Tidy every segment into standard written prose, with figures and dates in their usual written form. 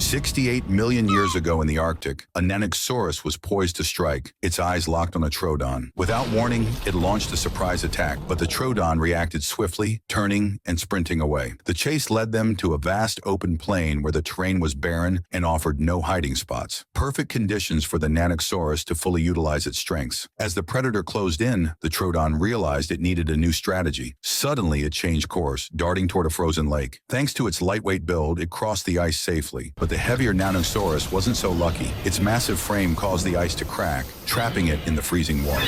68 million years ago in the Arctic, a Nanuqsaurus was poised to strike, its eyes locked on a Troodon. Without warning, it launched a surprise attack, but the Troodon reacted swiftly, turning and sprinting away. The chase led them to a vast open plain where the terrain was barren and offered no hiding spots. Perfect conditions for the Nanuqsaurus to fully utilize its strengths. As the predator closed in, the Troodon realized it needed a new strategy. Suddenly, it changed course, darting toward a frozen lake. Thanks to its lightweight build, it crossed the ice safely. But the heavier Nanuqsaurus wasn't so lucky. Its massive frame caused the ice to crack, trapping it in the freezing water.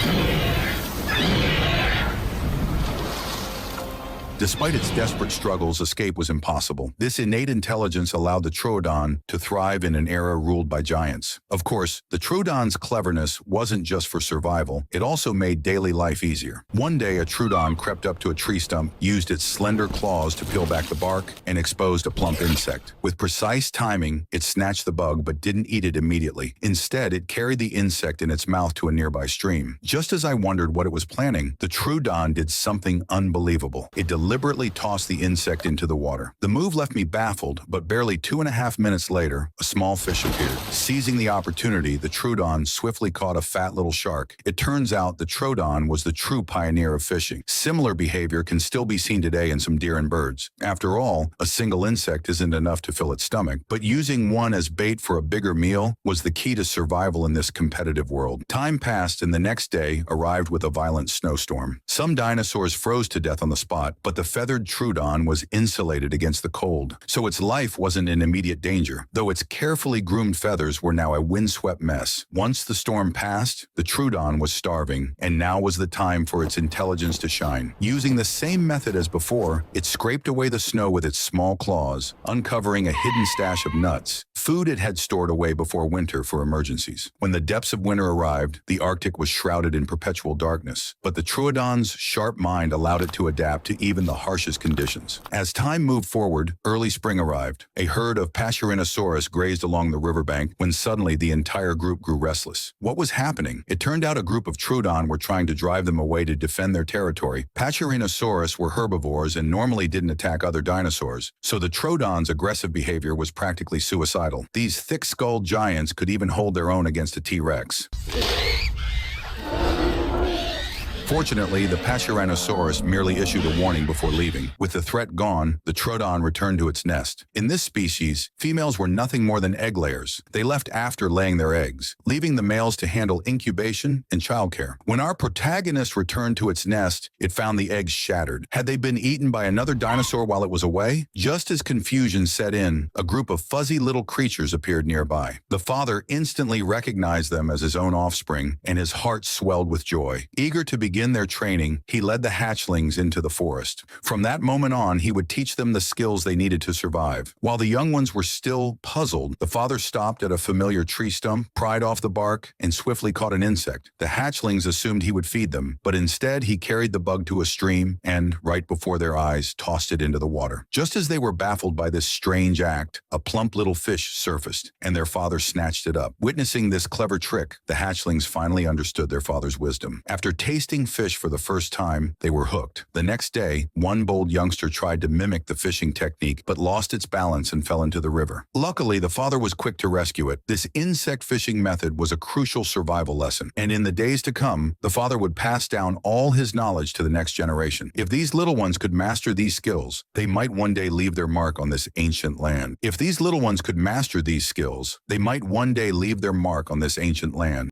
Despite its desperate struggles, escape was impossible. This innate intelligence allowed the Troodon to thrive in an era ruled by giants. Of course, the Troodon's cleverness wasn't just for survival, it also made daily life easier. One day, a Troodon crept up to a tree stump, used its slender claws to peel back the bark, and exposed a plump insect. With precise timing, it snatched the bug but didn't eat it immediately. Instead, it carried the insect in its mouth to a nearby stream. Just as I wondered what it was planning, the Troodon did something unbelievable. It deliberately tossed the insect into the water. The move left me baffled, but barely 2.5 minutes later, a small fish appeared. Seizing the opportunity, the Troodon swiftly caught a fat little shark. It turns out the Troodon was the true pioneer of fishing. Similar behavior can still be seen today in some deer and birds. After all, a single insect isn't enough to fill its stomach, but using one as bait for a bigger meal was the key to survival in this competitive world. Time passed, and the next day arrived with a violent snowstorm. Some dinosaurs froze to death on the spot, but the feathered Troodon was insulated against the cold, so its life wasn't in immediate danger, though its carefully groomed feathers were now a windswept mess. Once the storm passed, the Troodon was starving, and now was the time for its intelligence to shine. Using the same method as before, it scraped away the snow with its small claws, uncovering a hidden stash of nuts, food it had stored away before winter for emergencies. When the depths of winter arrived, the Arctic was shrouded in perpetual darkness, but the Troodon's sharp mind allowed it to adapt to even the harshest conditions. As time moved forward, early spring arrived. A herd of Pachyrhinosaurus grazed along the riverbank when suddenly the entire group grew restless. What was happening? It turned out a group of Troodon were trying to drive them away to defend their territory. Pachyrhinosaurus were herbivores and normally didn't attack other dinosaurs, so the Troodon's aggressive behavior was practically suicidal. These thick-skulled giants could even hold their own against a T-Rex. Fortunately, the Pachyrhinosaurus merely issued a warning before leaving. With the threat gone, the Troodon returned to its nest. In this species, females were nothing more than egg layers. They left after laying their eggs, leaving the males to handle incubation and childcare. When our protagonist returned to its nest, it found the eggs shattered. Had they been eaten by another dinosaur while it was away? Just as confusion set in, a group of fuzzy little creatures appeared nearby. The father instantly recognized them as his own offspring, and his heart swelled with joy. Eager to begin their training, he led the hatchlings into the forest. From that moment on, he would teach them the skills they needed to survive. While the young ones were still puzzled, the father stopped at a familiar tree stump, pried off the bark, and swiftly caught an insect. The hatchlings assumed he would feed them, but instead he carried the bug to a stream and, right before their eyes, tossed it into the water. Just as they were baffled by this strange act, a plump little fish surfaced, and their father snatched it up. Witnessing this clever trick, the hatchlings finally understood their father's wisdom. After tasting fish for the first time, they were hooked. The next day, one bold youngster tried to mimic the fishing technique, but lost its balance and fell into the river. Luckily, the father was quick to rescue it. This insect fishing method was a crucial survival lesson, and in the days to come, the father would pass down all his knowledge to the next generation. If these little ones could master these skills, they might one day leave their mark on this ancient land. If these little ones could master these skills, they might one day leave their mark on this ancient land.